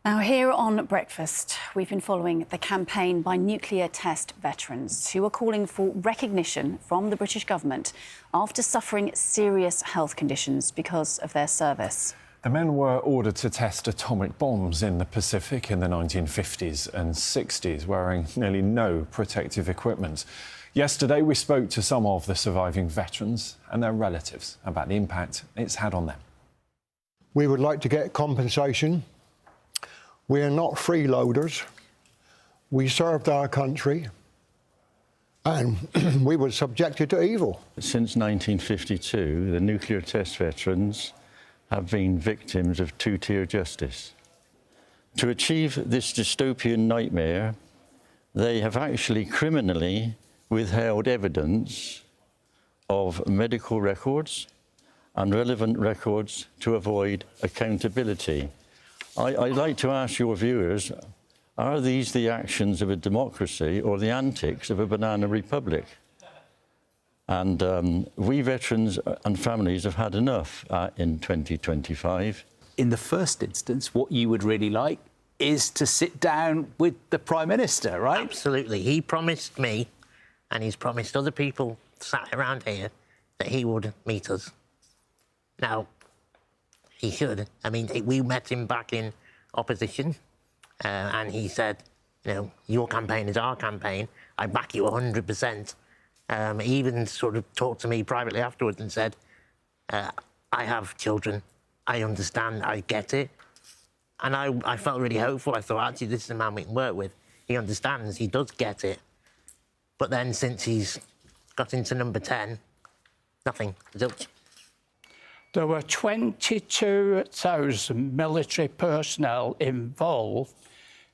Now, here on Breakfast, we've been following the campaign by nuclear test veterans who are calling for recognition from the British government after suffering serious health conditions because of their service. The men were ordered to test atomic bombs in the Pacific in the 1950s and 60s, wearing nearly no protective equipment. Yesterday, we spoke to some of the surviving veterans and their relatives about the impact it's had on them. We would like to get compensation. We are not freeloaders. We served our country and we were subjected to evil. Since 1952, the nuclear test veterans have been victims of two-tier justice. To achieve this dystopian nightmare, they have actually criminally withheld evidence of medical records and relevant records to avoid accountability. I'd like to ask your viewers, are these the actions of a democracy or the antics of a banana republic? And we veterans and families have had enough in 2025. In the first instance, what you would really like is to sit down with the Prime Minister, right? Absolutely. He promised me, and he's promised other people sat around here, that he would meet us. Now, he should. I mean, we met him back in opposition, and he said, you know, your campaign is our campaign. I back you 100%. He even sort of talked to me privately afterwards and said, I have children. I understand. I get it. And I felt really hopeful. I thought, actually, this is a man we can work with. He understands. He does get it. But then since he's got into number 10, nothing. Zilch. There were 22,000 military personnel involved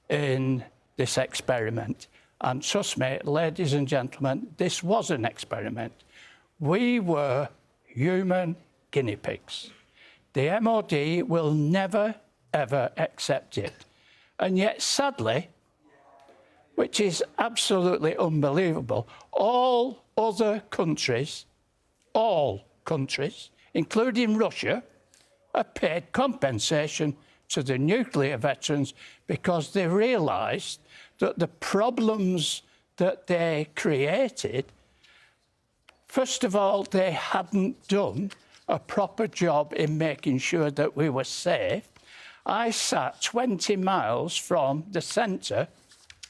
in this experiment. And trust me, ladies and gentlemen, this was an experiment. We were human guinea pigs. The MOD will never, ever accept it. And yet, sadly, which is absolutely unbelievable, all other countries, including Russia, have paid compensation to the nuclear veterans because they realised that the problems that they created, first of all, they hadn't done a proper job in making sure that we were safe. I sat 20 miles from the centre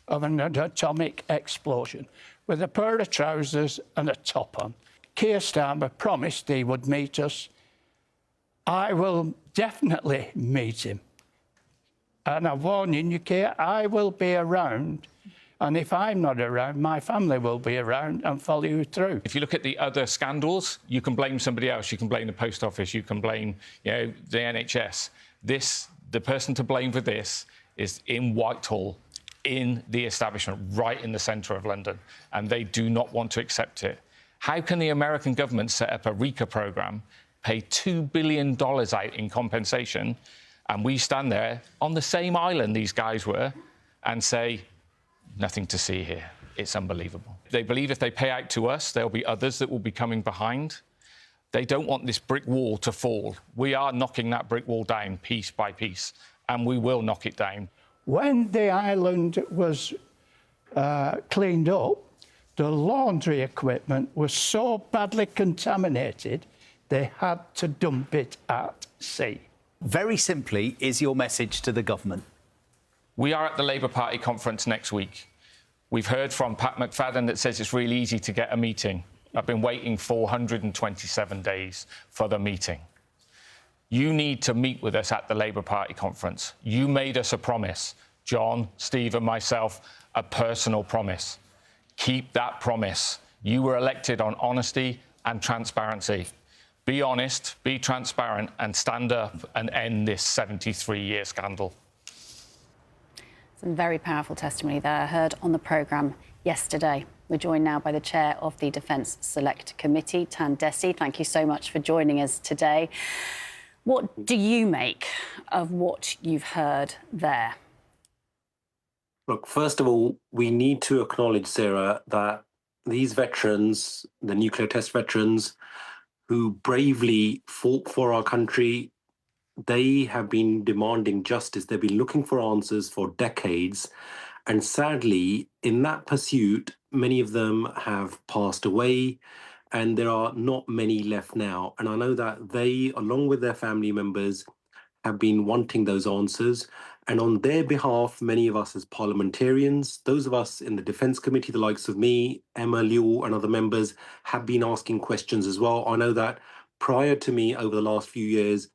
of an atomic explosion with a pair of trousers and a top on. Keir Starmer promised he would meet us. I will definitely meet him. And I'm warning you, Keir, I will be around. And if I'm not around, my family will be around and follow you through. If you look at the other scandals, you can blame somebody else. You can blame the Post Office. You can blame, the NHS. The person to blame for this is in Whitehall, in the establishment, right in the centre of London. And they do not want to accept it. How can the American government set up a RECA programme, pay $2 billion out in compensation, and we stand there on the same island these guys were and say, nothing to see here. It's unbelievable. They believe if they pay out to us, there'll be others that will be coming behind. They don't want this brick wall to fall. We are knocking that brick wall down piece by piece, and we will knock it down. When the island was cleaned up, the laundry equipment was so badly contaminated, they had to dump it at sea. Very simply, is your message to the government? We are at the Labour Party conference next week. We've heard from Pat McFadden that says it's really easy to get a meeting. I've been waiting 427 days for the meeting. You need to meet with us at the Labour Party conference. You made us a promise, John, Steve and myself, a personal promise. Keep that promise. You were elected on honesty and transparency. Be honest, be transparent and stand up and end this 73-year scandal. Some very powerful testimony there heard on the programme yesterday. We're joined now by the chair of the Defence Select Committee, Tan Desi. Thank you so much for joining us today. What do you make of what you've heard there? Look, first of all, we need to acknowledge, Sarah, that these veterans, the nuclear test veterans, who bravely fought for our country, they have been demanding justice. They've been looking for answers for decades. And sadly, in that pursuit, many of them have passed away, and there are not many left now. And I know that they, along with their family members, have been wanting those answers. And on their behalf, many of us as parliamentarians, those of us in the Defence Committee, the likes of me, Emma, Liu, and other members, have been asking questions as well. I know that prior to me, over the last few years,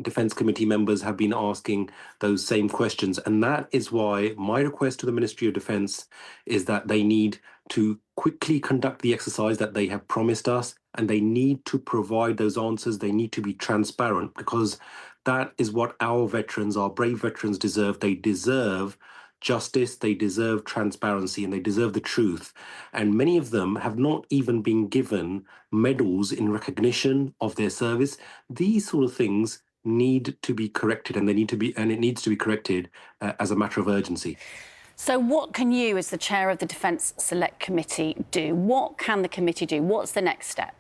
Defence Committee members have been asking those same questions. And that is why my request to the Ministry of Defence is that they need to quickly conduct the exercise that they have promised us, and they need to provide those answers. They need to be transparent, because that is what our veterans, our brave veterans, deserve. They deserve justice, they deserve transparency, and they deserve the truth. And many of them have not even been given medals in recognition of their service. These sort of things need to be corrected, and it needs to be corrected as a matter of urgency. So what can you, as the chair of the Defence Select Committee, do? What can the committee do? What's the next step?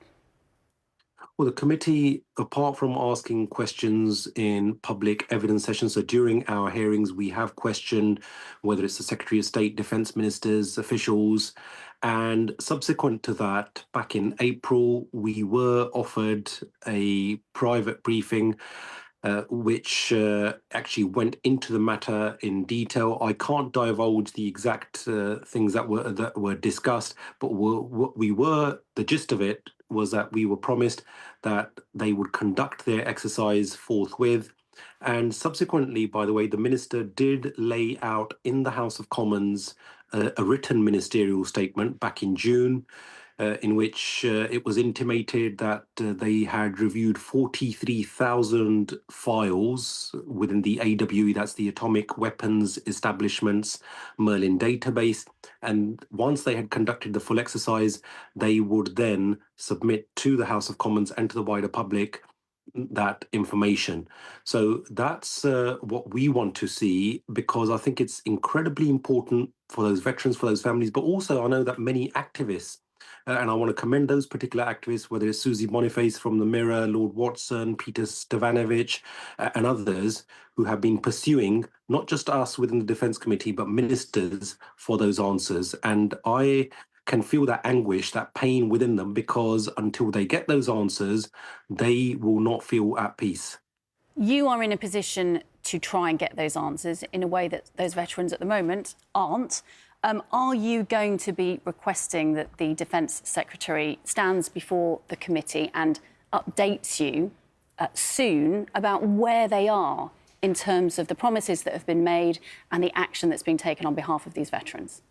Well, the committee, apart from asking questions in public evidence sessions, so during our hearings, we have questioned whether it's the Secretary of State, defence ministers, officials, and subsequent to that, back in April, we were offered a private briefing which actually went into the matter in detail. I can't divulge the exact things that were discussed, but the gist of it was that we were promised that they would conduct their exercise forthwith. And subsequently, by the way, the minister did lay out in the House of Commons a written ministerial statement back in June, in which it was intimated that they had reviewed 43,000 files within the AWE, that's the Atomic Weapons Establishment's Merlin database. And once they had conducted the full exercise, they would then submit to the House of Commons and to the wider public that information. So that's what we want to see, because I think it's incredibly important for those veterans, for those families, but also I know that many activists, and I want to commend those particular activists, whether it's Susie Boniface from the Mirror, Lord Watson, Peter Stavanovich, and others, who have been pursuing not just us within the Defence Committee, but ministers for those answers. And I can feel that anguish, that pain within them, because until they get those answers, they will not feel at peace. You are in a position to try and get those answers in a way that those veterans at the moment aren't. Are you going to be requesting that the Defence Secretary stands before the committee and updates you soon about where they are in terms of the promises that have been made and the action that's being taken on behalf of these veterans?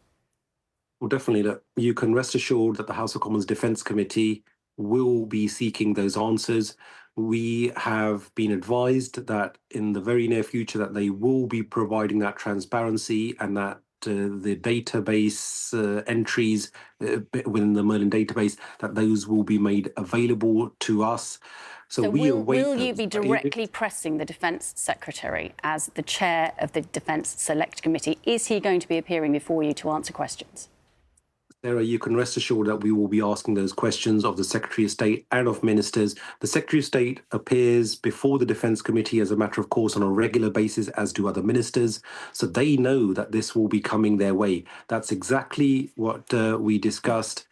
Well, definitely. You can rest assured that the House of Commons Defence Committee will be seeking those answers. We have been advised that in the very near future that they will be providing that transparency, and that the database entries within the Merlin database, that those will be made available to us. So will you be directly pressing the Defence Secretary as the chair of the Defence Select Committee? Is he going to be appearing before you to answer questions? Sarah, you can rest assured that we will be asking those questions of the Secretary of State and of ministers. The Secretary of State appears before the Defence Committee as a matter of course on a regular basis, as do other ministers. So they know that this will be coming their way. That's exactly what we discussed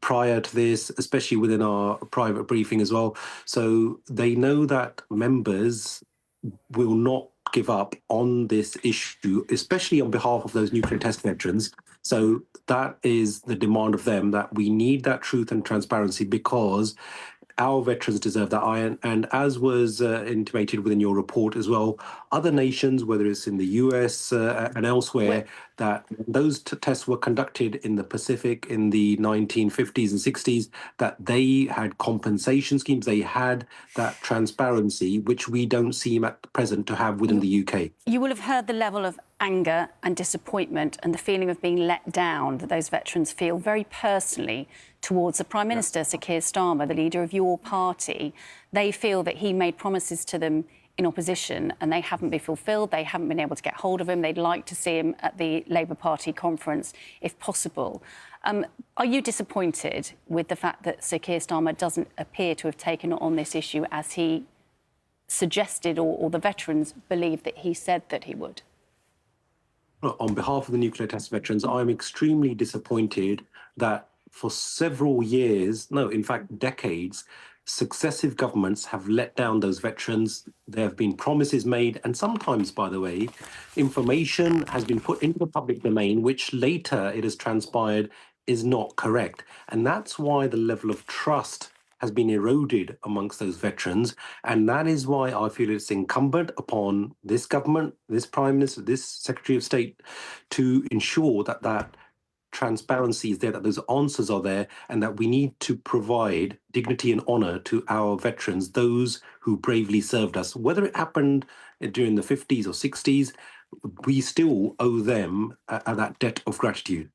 prior to this, especially within our private briefing as well. So they know that members will not give up on this issue, especially on behalf of those nuclear test veterans. So that is the demand of them, that we need that truth and transparency, because our veterans deserve that. And as was intimated within your report as well, other nations, whether it's in the US and elsewhere, that those tests were conducted in the Pacific in the 1950s and 60s, that they had compensation schemes, they had that transparency, which we don't seem at present to have within the UK. You will have heard the level of anger and disappointment and the feeling of being let down that those veterans feel very personally towards the Prime Minister, Sir Keir Starmer, the leader of your party. They feel that he made promises to them in opposition and they haven't been fulfilled. They haven't been able to get hold of him. They'd like to see him at the Labour Party conference, if possible. Are you disappointed with the fact that Sir Keir Starmer doesn't appear to have taken on this issue as he suggested or the veterans believe that he said that he would? On behalf of the nuclear test veterans, I'm extremely disappointed that for several years, no, in fact, decades, successive governments have let down those veterans. There have been promises made, and sometimes, by the way, information has been put into the public domain, which later it has transpired is not correct. And that's why the level of trust has been eroded amongst those veterans. And that is why I feel it's incumbent upon this government, this Prime Minister, this Secretary of State to ensure that that transparency is there, that those answers are there, and that we need to provide dignity and honour to our veterans, those who bravely served us. Whether it happened during the 50s or 60s, we still owe them that debt of gratitude.